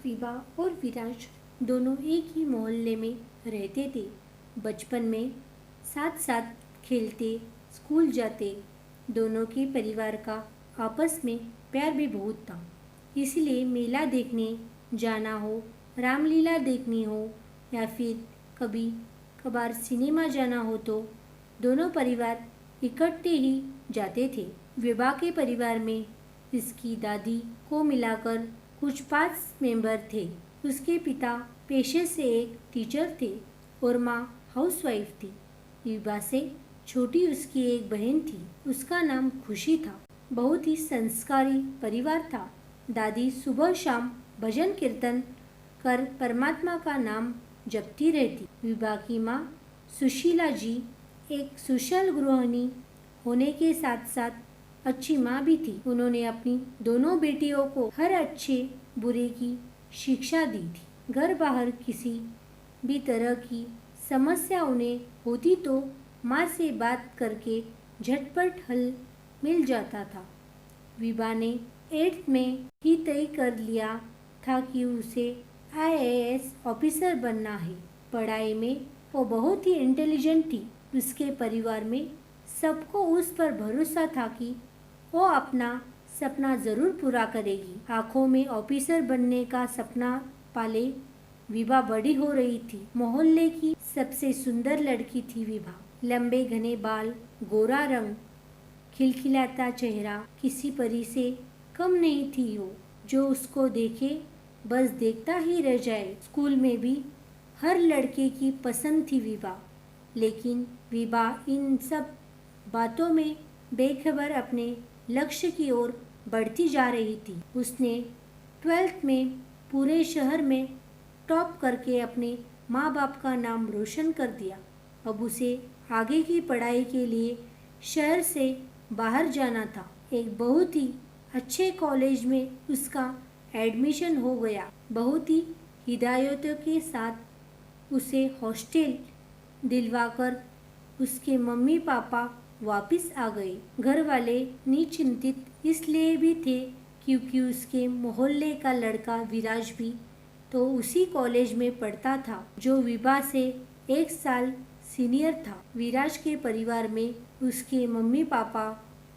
विभा और विराज दोनों एक ही मोहल्ले में रहते थे। बचपन में साथ साथ खेलते, स्कूल जाते। दोनों के परिवार का आपस में प्यार भी बहुत था। इसलिए मेला देखने जाना हो, रामलीला देखनी हो या फिर कभी कभार सिनेमा जाना हो तो दोनों परिवार इकट्ठे ही जाते थे। विभा के परिवार में इसकी दादी को मिलाकर कुछ 5 मेंबर थे। उसके पिता पेशे से एक टीचर थे और माँ हाउसवाइफ थी। विभा से छोटी उसकी एक बहन थी, उसका नाम खुशी था। बहुत ही संस्कारी परिवार था। दादी सुबह शाम भजन कीर्तन कर परमात्मा का नाम जपती रहती। विभा की माँ सुशीला जी एक कुशल गृहिणी होने के साथ साथ अच्छी माँ भी थी। उन्होंने अपनी दोनों बेटियों को हर अच्छे बुरे की शिक्षा दी थी। घर बाहर किसी भी तरह की समस्या उन्हें होती तो माँ से बात करके झटपट हल मिल जाता था। विभा ने 8th में ही तय कर लिया था कि उसे IAS ऑफिसर बनना है। पढ़ाई में वो बहुत ही इंटेलिजेंट थी। उसके परिवार में सबको उस पर भरोसा था कि वो अपना सपना जरूर पूरा करेगी। आंखों में ऑफिसर बनने का सपना पाले विभा बड़ी हो रही थी। मोहल्ले की सबसे सुंदर लड़की थी विभा। लंबे घने बाल, गोरा रंग, खिलखिलाता चेहरा, किसी परी से कम नहीं थी वो। जो उसको देखे बस देखता ही रह जाए। स्कूल में भी हर लड़के की पसंद थी विभा, लेकिन विभा इन सब बातों में बेखबर अपने लक्ष्य की ओर बढ़ती जा रही थी। उसने 12th में पूरे शहर में टॉप करके अपने माँ बाप का नाम रोशन कर दिया। अब उसे आगे की पढ़ाई के लिए शहर से बाहर जाना था। एक बहुत ही अच्छे कॉलेज में उसका एडमिशन हो गया। बहुत ही हिदायतों के साथ उसे हॉस्टल दिलवाकर उसके मम्मी पापा वापस आ गए। घर वाले निश्चिंतित इसलिए भी थे क्योंकि उसके मोहल्ले का लड़का विराज भी तो उसी कॉलेज में पढ़ता था जो विभा से 1 साल सीनियर था। विराज के परिवार में उसके मम्मी पापा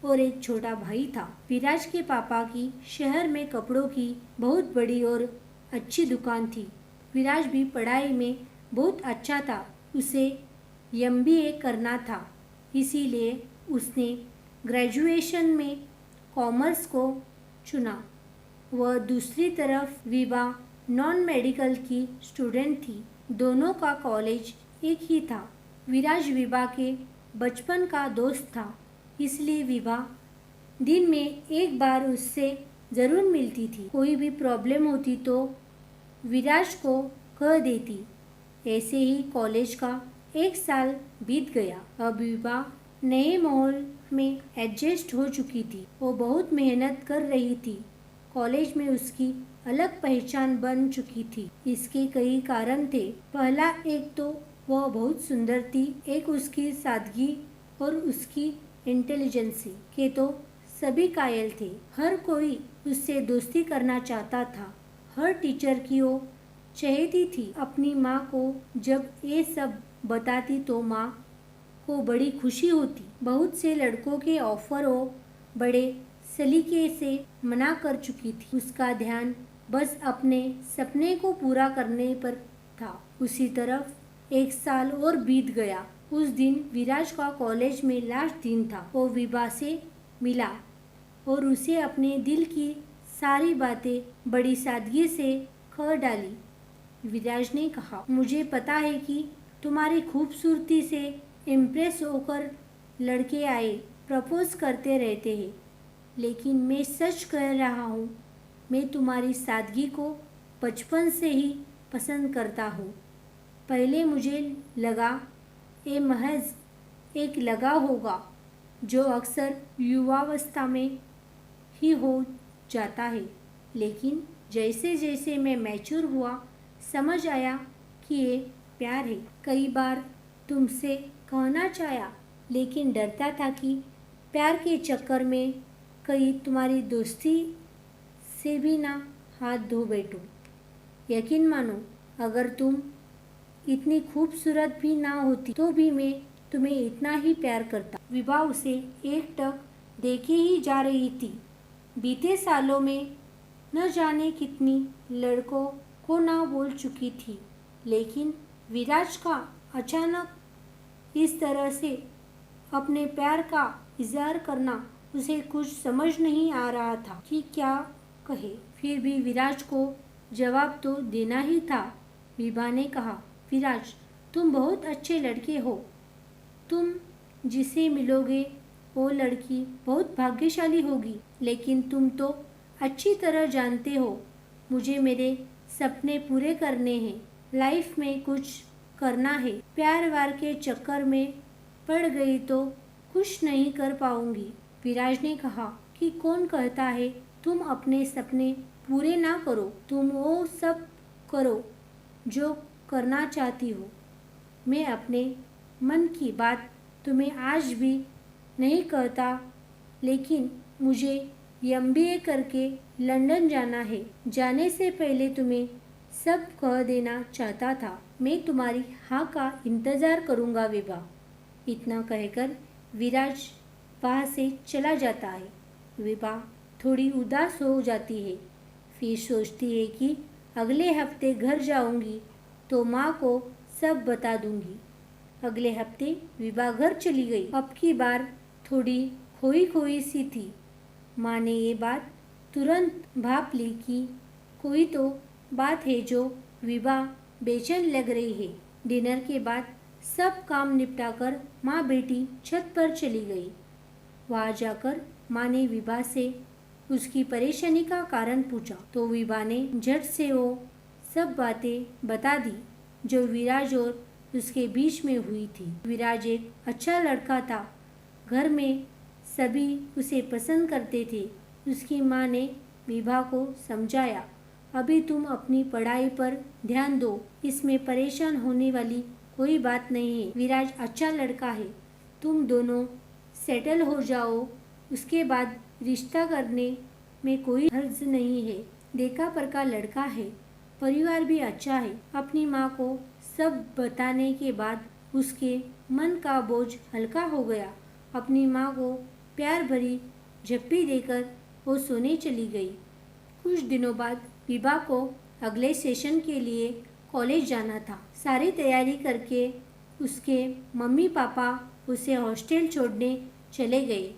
और एक छोटा भाई था। विराज के पापा की शहर में कपड़ों की बहुत बड़ी और अच्छी दुकान थी। विराज भी पढ़ाई में बहुत अच्छा था। उसे MBA करना था, इसीलिए उसने ग्रेजुएशन में कॉमर्स को चुना। वह दूसरी तरफ विभा नॉन मेडिकल की स्टूडेंट थी। दोनों का कॉलेज एक ही था। विराज विभा के बचपन का दोस्त था, इसलिए विभा दिन में एक बार उससे ज़रूर मिलती थी। कोई भी प्रॉब्लम होती तो विराज को कह देती। ऐसे ही कॉलेज का 1 साल बीत गया। अब विभा नए माहौल में एडजस्ट हो चुकी थी। वो बहुत मेहनत कर रही थी। कॉलेज में उसकी अलग पहचान बन चुकी थी। इसके कई कारण थे। पहला एक तो वह बहुत सुंदर थी, एक उसकी सादगी और उसकी इंटेलिजेंसी के तो सभी कायल थे। हर कोई उससे दोस्ती करना चाहता था। हर टीचर की वो चाहती थी। अपनी माँ को जब ये सब बताती तो माँ को बड़ी खुशी होती। बहुत से लड़कों के ऑफर वो बड़े सलीके से मना कर चुकी थी। उसका ध्यान बस अपने सपने को पूरा करने पर था। उसी तरफ 1 साल और बीत गया। उस दिन विराज का कॉलेज में लास्ट दिन था। वो विभा से मिला और उसे अपने दिल की सारी बातें बड़ी सादगी से कह डाली। विराज ने कहा, मुझे पता है कि तुम्हारी खूबसूरती से इम्प्रेस होकर लड़के आए प्रपोज करते रहते हैं, लेकिन मैं सच कह रहा हूँ, मैं तुम्हारी सादगी को बचपन से ही पसंद करता हूँ। पहले मुझे लगा ये महज एक लगाव होगा जो अक्सर युवावस्था में ही हो जाता है, लेकिन जैसे जैसे मैं मैच्योर हुआ समझ आया कि ये प्यार है। कई बार तुमसे कहना चाहा, लेकिन डरता था कि प्यार के चक्कर में कहीं तुम्हारी दोस्ती से भी ना हाथ धो बैठूं। यकीन मानो, अगर तुम इतनी खूबसूरत भी ना होती तो भी मैं तुम्हें इतना ही प्यार करता। विभा उसे एकटक देखे ही जा रही थी। बीते सालों में न जाने कितनी लड़कों को ना बोल चुकी थी, लेकिन विराज का अचानक इस तरह से अपने प्यार का इजहार करना उसे कुछ समझ नहीं आ रहा था कि क्या कहे। फिर भी विराज को जवाब तो देना ही था। विभा ने कहा, विराज, तुम बहुत अच्छे लड़के हो। तुम जिसे मिलोगे वो लड़की बहुत भाग्यशाली होगी, लेकिन तुम तो अच्छी तरह जानते हो मुझे मेरे सपने पूरे करने हैं, लाइफ में कुछ करना है। प्यार वार के चक्कर में पड़ गई तो कुछ नहीं कर पाऊंगी। विराज ने कहा कि कौन कहता है तुम अपने सपने पूरे ना करो, तुम वो सब करो जो करना चाहती हो। मैं अपने मन की बात तुम्हें आज भी नहीं कहता, लेकिन मुझे एमबीए करके लंदन जाना है। जाने से पहले तुम्हें सब कह देना चाहता था। मैं तुम्हारी हाँ का इंतज़ार करूँगा विभा। इतना कहकर विराज वहाँ से चला जाता है। विभा थोड़ी उदास हो जाती है। फिर सोचती है कि अगले हफ्ते घर जाऊंगी तो माँ को सब बता दूंगी। अगले हफ्ते विभा घर चली गई। अब की बार थोड़ी खोई खोई सी थी। माँ ने ये बात तुरंत भाप ली कि कोई तो बात है जो विभा बेचैन लग रही है। डिनर के बाद सब काम निपटाकर माँ बेटी छत पर चली गई। वहाँ जाकर माँ ने विभा से उसकी परेशानी का कारण पूछा तो विभा ने झट से वो सब बातें बता दी जो विराज और उसके बीच में हुई थी। विराज एक अच्छा लड़का था। घर में सभी उसे पसंद करते थे। उसकी माँ ने विभा को समझाया, अभी तुम अपनी पढ़ाई पर ध्यान दो, इसमें परेशान होने वाली कोई बात नहीं है। विराज अच्छा लड़का है, तुम दोनों सेटल हो जाओ, उसके बाद रिश्ता करने में कोई हर्ज नहीं है। देखा परखा लड़का है, परिवार भी अच्छा है। अपनी माँ को सब बताने के बाद उसके मन का बोझ हल्का हो गया। अपनी माँ को प्यार भरी झप्पी देकर वो सोने चली गई। कुछ दिनों बाद विभा को अगले सेशन के लिए कॉलेज जाना था। सारी तैयारी करके उसके मम्मी पापा उसे हॉस्टल छोड़ने चले गए।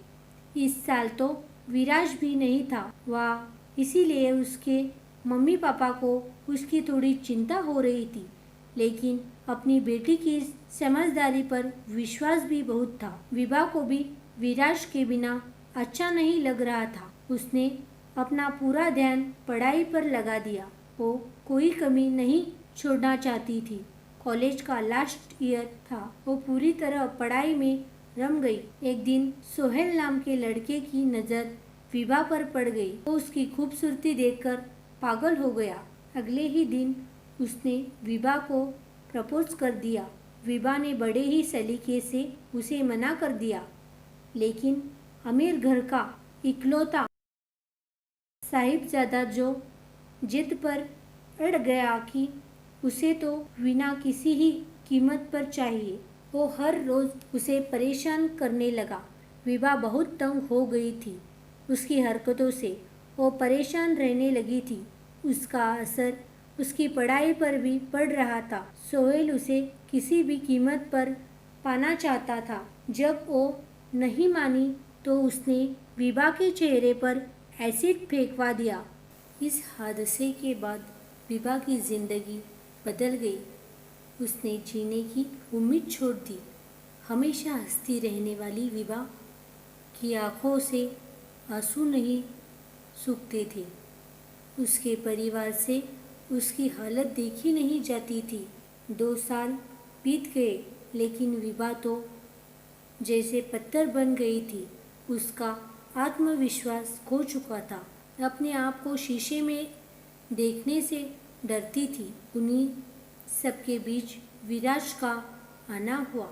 इस साल तो विराज भी नहीं था वहाँ, इसीलिए उसके मम्मी पापा को उसकी थोड़ी चिंता हो रही थी, लेकिन अपनी बेटी की समझदारी पर विश्वास भी बहुत था। विभा को भी विराज के बिना अच्छा नहीं लग रहा था। उसने अपना पूरा ध्यान पढ़ाई पर लगा दिया। वो कोई कमी नहीं छोड़ना चाहती थी। कॉलेज का लास्ट ईयर था। वो पूरी तरह पढ़ाई में रम गई। एक दिन सोहेल नाम के लड़के की नज़र विभा पर पड़ गई। वो उसकी खूबसूरती देखकर पागल हो गया। अगले ही दिन उसने विभा को प्रपोज कर दिया। विभा ने बड़े ही सलीके से उसे मना कर दिया, लेकिन अमीर घर का इकलौता साहिबजादा जो जिद पर अड़ गया कि उसे तो बिना किसी ही कीमत पर चाहिए, वो हर रोज उसे परेशान करने लगा। विभा बहुत तंग हो गई थी उसकी हरकतों से। वो परेशान रहने लगी थी। उसका असर उसकी पढ़ाई पर भी पड़ रहा था। सोहेल उसे किसी भी कीमत पर पाना चाहता था। जब वो नहीं मानी तो उसने विभा के चेहरे पर एसिड फेंकवा दिया। इस हादसे के बाद विभा की जिंदगी बदल गई। उसने जीने की उम्मीद छोड़ दी। हमेशा हंसती रहने वाली विभा की आंखों से आंसू नहीं सूखते थे। उसके परिवार से उसकी हालत देखी नहीं जाती थी। 2 साल बीत गए, लेकिन विभा तो जैसे पत्थर बन गई थी। उसका आत्मविश्वास खो चुका था। अपने आप को शीशे में देखने से डरती थी। उन्हीं सबके बीच विराज का आना हुआ।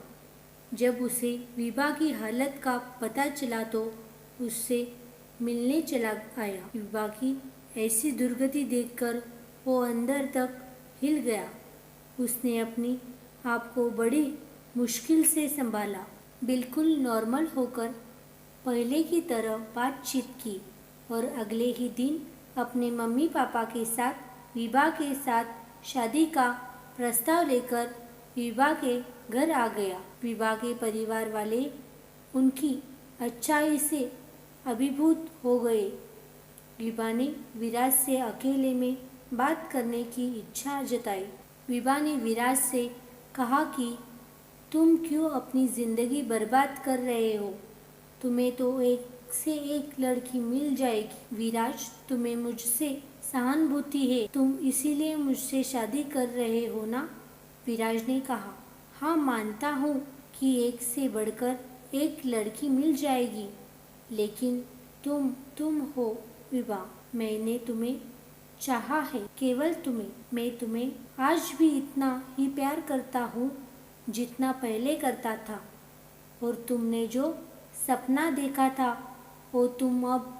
जब उसे विभा की हालत का पता चला तो उससे मिलने चला आया। विभा की ऐसी दुर्गति देखकर वो अंदर तक हिल गया। उसने अपनी आप को बड़ी मुश्किल से संभाला, बिल्कुल नॉर्मल होकर पहले की तरह बातचीत की और अगले ही दिन अपने मम्मी पापा के साथ विभा के साथ शादी का प्रस्ताव लेकर विभा के घर आ गया। विभा के परिवार वाले उनकी अच्छाई से अभिभूत हो गए। विभा ने विराज से अकेले में बात करने की इच्छा जताई। विभा ने विराज से कहा कि तुम क्यों अपनी जिंदगी बर्बाद कर रहे हो? तुम्हें तो एक से एक लड़की मिल जाएगी। विराज, तुम्हें मुझसे सहानुभूति है, तुम इसीलिए मुझसे शादी कर रहे हो ना? विराज ने कहा, हाँ मानता हूँ कि एक से बढ़कर एक लड़की मिल जाएगी, लेकिन तुम हो विभा। मैंने तुम्हें चाहा है, केवल तुम्हें। मैं तुम्हें आज भी इतना ही प्यार करता हूँ जितना पहले करता था, और तुमने जो सपना देखा था वो तुम अब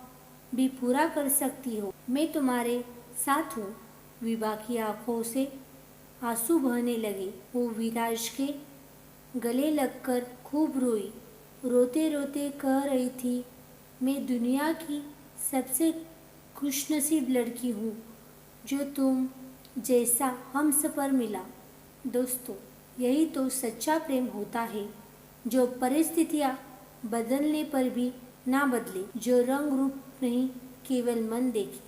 भी पूरा कर सकती हो। मैं तुम्हारे साथ हूँ। विभा की आंखों से आंसू बहने लगे। वो विराज के गले लगकर खूब रोई। रोते रोते कह रही थी, मैं दुनिया की सबसे खुशनसीब लड़की हूँ जो तुम जैसा हमसफर मिला। दोस्तों, यही तो सच्चा प्रेम होता है, जो परिस्थितियाँ बदलने पर भी ना बदले, जो रंग रूप नहीं केवल मन देखे।